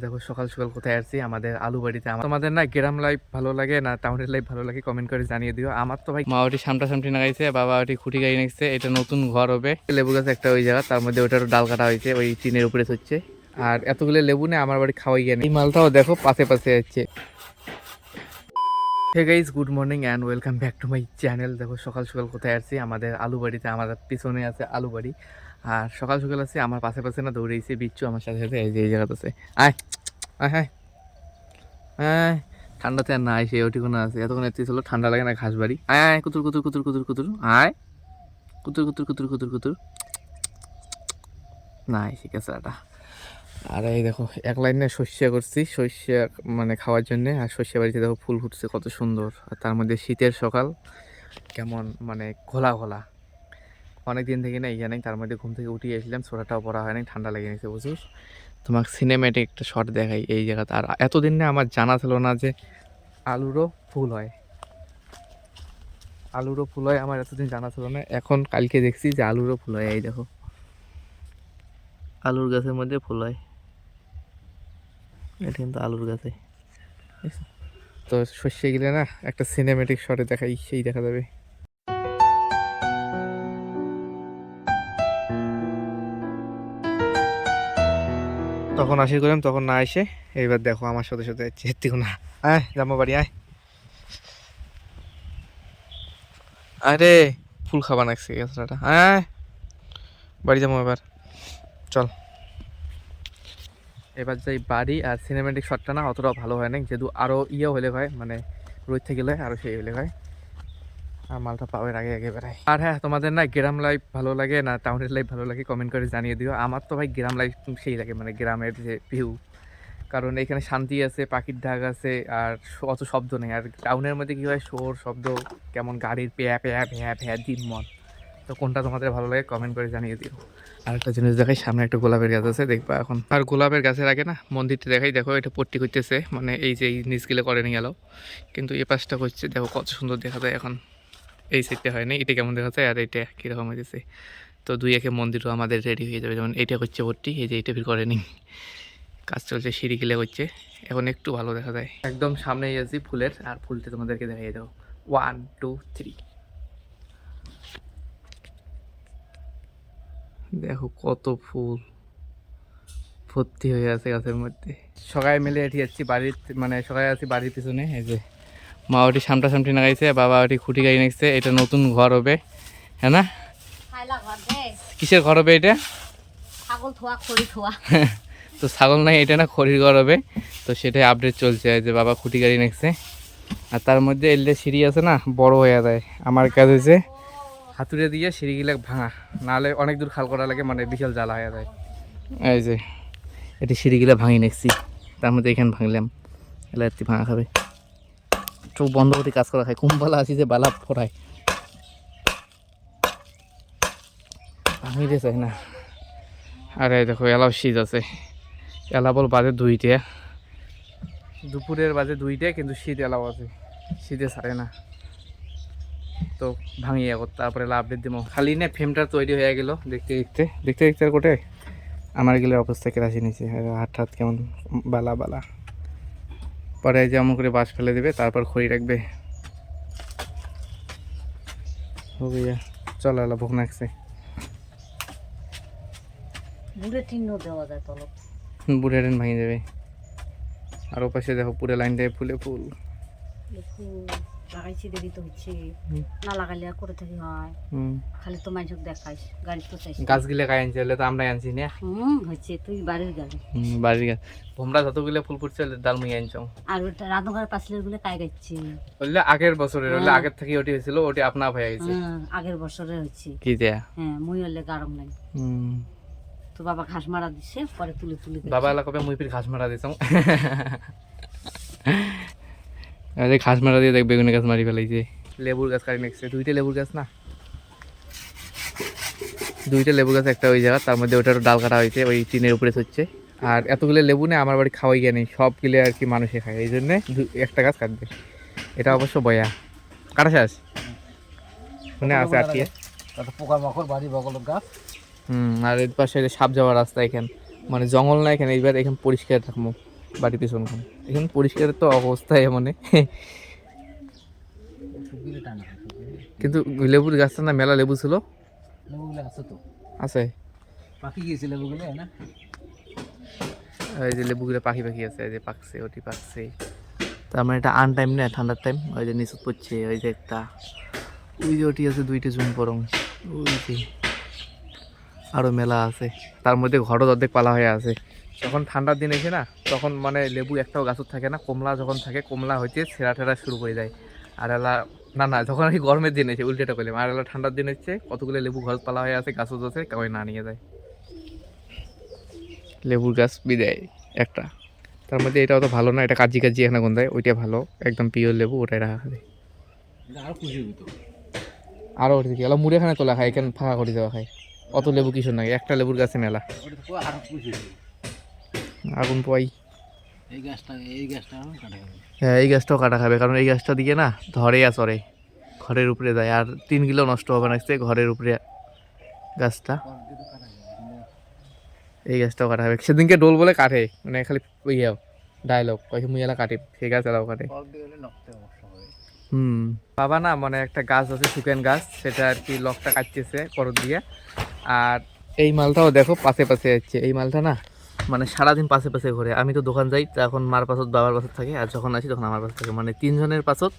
দেখো সকাল সকাল কোথায় আসছি আমাদের আলু বাড়িতে। তোমাদের না গ্রাম লাইফ ভালো লাগে না টাউনের লাইফ ভালো লাগে কমেন্ট করে জানিয়ে দিও। আমার তো ভাই মা ওটি সামটাসামটি লাগাইছে, বাবা ওটি খুঁটি গাড়ি নিচ্ছে, এটা নতুন ঘর হবে। লেবু গাছ একটা ওই জায়গা, তার মধ্যে ওটারও ডাল কাটা হয়েছে, ওই টিনের উপরে হচ্ছে। আর এতগুলো লেবু নেই আমার বাড়ি খাওয়াই গিয়ে এই মালটাও দেখো পাশে পাশে যাচ্ছে। Hey guys, good morning and welcome back to my channel. দেখো সকাল সকাল কোথায় আসছি আমাদের আলু বাড়িতে। আমাদের পিছনে আছে আলু বাড়ি। আর সকাল সকাল আছে আমার পাশে পাশে না দৌড়েছে বিচ্ছু আমার সাথে সাথে, এই যে এই জায়গাতে আছে। আয় আয় হ্যাঁ হ্যাঁ, ঠান্ডাতে আর না এসে ওটি কোনো আছে, এতক্ষণ এতে ছিল ঠান্ডা লাগে না ঘাস বাড়ি। আয় আয় কুতুর কুতুর কুতুর কুতুর কুতুর আয় কুতুর কুতুর কুতুর কুতুর কুতুর না এসে গেছে এটা। আর এই দেখো এক লাইনে শস্য করছি, শস্য মানে খাওয়ার জন্য। আর শস্য বাড়িতে দেখো ফুল ফুটছে কত সুন্দর। আর তার মধ্যে শীতের সকাল কেমন মানে ঘোলা ঘোলা। অনেক দিন থেকে না ইয়ে নেই, তার মধ্যে ঘুম থেকে উঠিয়ে এসেছিলাম, সোয়েটারটাও পরা হয় নাই, ঠান্ডা লেগে নিয়েছে বুঝিস। তোমাকে সিনেমেটিক একটা শট দেখাই এই জায়গাতে। আর এতদিন না আমার জানা ছিল না যে আলুরও ফুল হয়, আলুরও ফুল হয় আমার এতদিন জানা ছিল না। এখন কালকে দেখছি যে আলুরও ফুল হয়। এই দেখো আলুর গাছের মধ্যে ফুল হয়, এটা কিন্তু আলুর গাছে। তো শস্যে গেলে না একটা সিনেমেটিক শটে দেখাই, সেই দেখা যাবে। তখন আসি করলাম, তখন না এসে এইবার দেখো আমার সাথে সাথে যেতে না। আয় জামা বাড়ি আয়। আরে ফুল খাবা নাকছে গাছটা। আয় বাড়ি যাবো এবার, চল। এবার যাই বাড়ি। আর সিনেমেটিক শটটা না অতটাও ভালো হয় না, যেহেতু আরও ইয়ে হলে হয় মানে রোদ থেকে গেলে আরও সেই হলে হয়। আর মালটা পাওয়ার আগে আগে বেড়ায়। আর হ্যাঁ, তোমাদের না গ্রাম লাইফ ভালো লাগে না টাউনের লাইফ ভালো লাগে কমেন্ট করে জানিয়ে দিও। আমার তো ভাই গ্রাম লাইফ সেই লাগে, মানে গ্রামের যে ভিউ। কারণ এখানে শান্তি আছে, পাখির ডাক আছে, আর অত শব্দ নেই। আর টাউনের মধ্যে কী হয়, শোর শব্দ, কেমন গাড়ির পেয়া পেয়া ভ্যা ভ্যা দিনমন। তো কোনটা তোমাদের ভালো লাগে কমেন্ট করে জানিয়ে দিও। আর একটা জিনিস দেখাই, সামনে একটা গোলাপের গাছ আছে দেখবা এখন। আর গোলাপের গাছের আগে না মন্দিরটা দেখাই, দেখো এটা পট্টি করতেছে, মানে এই যে এই নিচগুলো করে নিয়ে গেল, কিন্তু এই পাশটা করছে দেখো কত সুন্দর দেখা যায় এখন। এই সাইডটা হয়নি, এটা কেমন দেখা যায় আর এটা কীরকম হয়েছে। তো দুই একে মন্দিরও আমাদের রেডি হয়ে যাবে, যেমন এইটা করছে ভর্তি, এই যে এইটা ভিড় করেনি, কাজ চলছে, সিঁড়ি গিলে করছে, এখন একটু ভালো দেখা যায়। একদম সামনেই আছি ফুলের, আর ফুলটা তোমাদেরকে দেখাই দাও। 1 2 3 দেখো কত ফুল ভর্তি হয়ে আছে গাছের মধ্যে। সবাই মিলে এটি যাচ্ছি বাড়ির, মানে সবাই আছি বাড়ির পিছনে। এই যে মা ওটি সামটাসামটি লাগাইছে, বাবা ওটি খুঁটি গাড়ি নিচ্ছে, এটা নতুন ঘর হবে, হ্যাঁ না? কিসের ঘর হবে এটা? ছাগল থোয়া খড়ি থোয়া। তো ছাগল নাই, এটা না খড়ির ঘর হবে। তো সেটাই আপডেট চলছে, যে বাবা খুঁটি গাড়ি নিচ্ছে। আর তার মধ্যে এলে সিঁড়ি আছে না, বড় হয়ে যায়। আমার কাজ হয়েছে হাতুড়ে দিয়ে সিঁড়িগুলো ভাঙা, নাহলে অনেক দূর খাল করা লাগে, মানে বিশাল জ্বালা হয়ে যায়। এই যে এটি সিঁড়িগুলো ভাঙি নিচ্ছি, তার মধ্যে এখানে ভাঙলাম, এলা একটি ভাঙা খাবে। চোখ বন্ধ করে কাজ করা খায়, কুম্বালা আছি যে বালা ফোড়ায়, ভাঙিতে চাই না। আর এই দেখো এলাও শীত আছে, এলা বল বাজে 2টা, দুপুরের বাজে 2টা, কিন্তু শীত এলাও আছে, শীতে ছাড়ে না। তো ভাঙিয়ে তারপরে আপডেট দিব। খালি না ফ্রেমটা তৈরি হয়ে গেল, দেখতে দেখতে দেখতে দেখতে আর কোটে আমার গেলে অবস্থা কেরাসি নিয়েছে, হাত হাত কেমন বালা বালা। পরে যেমন করে বাঁশ ফেলে দেবে, তারপর খড়ি রাখবে। চল এলা ভোগ নাকছে। বুড়ে টিন্ন দেওয়া যায় তলব। বুড়ে ট্রেন ভাঙে যাবে। আর ওপাশে দেখো পুরো লাইনটায় ফুলে ফুল। লাগাইছি দেরি তো হচ্ছে, না লাগাইলে আর করে থাকি হয়। খালি তো মানুষক দেখাইস, গাড়ি তো চাইছি। গাছগুলো গায়ে আনছি, তো আমরা আনছি না। হচ্ছে তুই বাড়ির গাড়ি। বাড়ির গাছ তোমরা যতগুলো ফুল ফুটছে ডাল মুই আনছো। আর ওটা রাধনগর পাঁচিলের গুলো কাই গাইছে বললে আগের বছরের, বললে আগের থেকে ওটি হয়েছিল, ওটি আপনা হয়ে গেছে। আগের বছরে হচ্ছে কি দেয়া। হ্যাঁ, মুই হলে গারম নাই। তো বাবা ঘাস মারা দিছে, পরে তুলে তুলে বাবা এলা কবে মুই ফির ঘাস মারা দিছ। আরে ঘাস মারা দিয়ে দেখ বেগুনের গাছ মারি ফেলাইছে। লেবুর গাছ কাটি নেছে, 2টা লেবুর গাছ না, 2টা লেবু গাছ একটা ওই জায়গা, তার মধ্যে ওটারও ডাল কাটা হয়েছে, ওই টিনের উপরে হচ্ছে। আর এতগুলো লেবু নেই আমার বাড়ি খাওয়াই গিয়ে নেই, সবগুলো আর কি মানুষে খায়, এই জন্যে একটা গাছ কাটবে। এটা অবশ্য বয়া কাটা শেষ মানে আছে আটকে পোকা মাকড় বাড়ি বগল গাছ। আর এর পাশে সাপ যাওয়ার রাস্তা, এখানে মানে জঙ্গল না এখানে, এইবার এখানে পরিষ্কার থাকবো। বাড়ি পেছনখান এখন পরিষ্কারের তো অবস্থায় মানে শুকিয়ে টানা শুকিয়ে কিন্তু লেবুর গাছটা না মেলা লেবু ছিল। লেবুগুলো আছে তো, আছে পাখি গিয়েছে লেবুগুলো না। এই যে লেবুগুলো পাখি পাখি আছে, এই যে পাকছে ওটি পাকছে। তার মানে এটা আন টাইম না, ঠান্ডার টাইম। ওই যে নিচে পড়ছে, ওই যে একটা, ওই যে ওটি আছে দুইটা জুন পরং, ওই যে আরও মেলা আছে। তার মধ্যে ঘরও অর্ধেক পালা হয়ে আছে। যখন ঠান্ডার দিন এসে না, তখন মানে লেবু একটাও গাছত থাকে না। কমলা যখন থাকে, কমলা হইতে ছেঁড়া ঠেড়া শুরু করে যায়। আর এলা না না, যখন আর কি গরমের দিন এসে উল্টেটা করলাম, আর এলা ঠান্ডার দিন হচ্ছে কতগুলো লেবু ঘর পালা হয়ে আছে, গাছও আছে, কেউ না নিয়ে যায়। লেবুর গাছ বিদায় একটা। তার মধ্যে এটা অত ভালো না, এটা কাজি কাজি এখানে গন্ধায়, ওইটা ভালো একদম পিওর লেবু, ওটাই রাখা যায়। আরো খুশি হতো। আরও ওটি থেকে এলা মুড়ে এখানে তোলা খায়, এখানে ফাঁকা করে দেওয়া খায়। অত লেবু কিছু নাই, একটা লেবুর গাছে মেলা। ওটা তো আরো খুশি হতো। আগুন পোয়াই। এই গাছটা এখন কাটা যাবে। হ্যাঁ, এই গাছটাও কাটা খাবে, কারণ এই গাছটা দিকে না ধরে আর চড়ে, ঘরের উপরে যায়। আর 3 কিলো নষ্ট হবে না, ঘরের উপরে গাছটা। এই গাছটাও কাটা হবে। সেদিনকে ডোল বলে কাটে, মানে খালি ইয়ে ডায়লগ কয়েছে মুই এলা কাটে, সেই গাছ এলাও কাটে। বাবা না মানে একটা গাছ আছে শুকেন গাছ, সেটা আর কি লকটা কাটতেছে করত দিয়ে। আর এই মালটাও দেখো পাশে পাশে যাচ্ছে। এই মালটা না মানে সারাদিন পাশে পাশে ঘুরে। আমি তো দোকান যাই, তখন মার পাশত বাবার পাশত থাকে, আর যখন আসি তখন আমার পাশে থাকে। মানে 3 জনের পাশত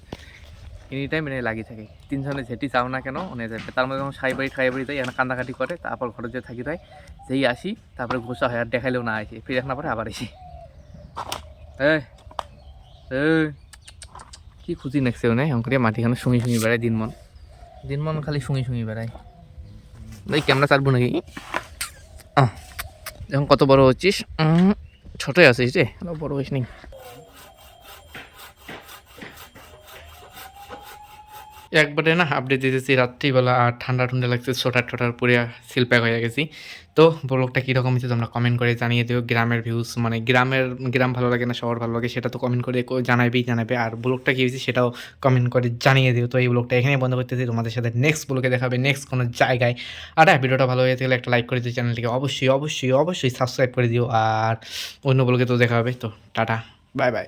এনি টাইম এনে লাগি থাকে। 3 জনে যেটি চাও না কেন উনি যাবে। তার মধ্যে যখন সাই বাড়ি যাই, এখানে কান্দাকাটি করে, তারপর ঘরে যে থাকি দেয়, যেই আসি তারপরে ঘোষা হয়, আর দেখাইলেও না আসি, ফিরে না পরে আবার আসি। এই এই কি খুঁজি নেকছে নাই অঙ্করে মাটিখানে শুঙি শুঙি বেড়ায় দিনমন খালি শুঙি শুঙি বেড়ায়। এই ক্যামেরা চালবো নাকি? এখন কত বড় হচ্ছিস? ছোটই আছিস রে, বড় হইস নি। একবারে না আপডেট দিতেছি রাত্রিবেলা, আর ঠান্ডা ঠান্ডা লাগছে, ছোটার পুরে সিলপ্যাক হয়ে গেছি। তো ব্লগটা কীরকম হচ্ছে তোমরা কমেন্ট করে জানিয়ে দিও। গ্রামের ভিউজ মানে গ্রাম ভালো লাগে না শহর ভালো লাগে, সেটা তো কমেন্ট করে জানাবে। আর ব্লগটা কী হয়েছে সেটাও কমেন্ট করে জানিয়ে দিও। তো এই ব্লগটা এখানেই বন্ধ করতেছি, তোমাদের সাথে নেক্সট ব্লগে দেখাবে নেক্সট কোনো জায়গায়। আর হ্যাঁ, ভিডিওটা ভালো হয়ে থাকলে একটা লাইক করে দিও, চ্যানেলটিকে অবশ্যই সাবস্ক্রাইব করে দিও। আর অন্য ব্লগে তো দেখা হবে। তো টাটা, বাই বাই।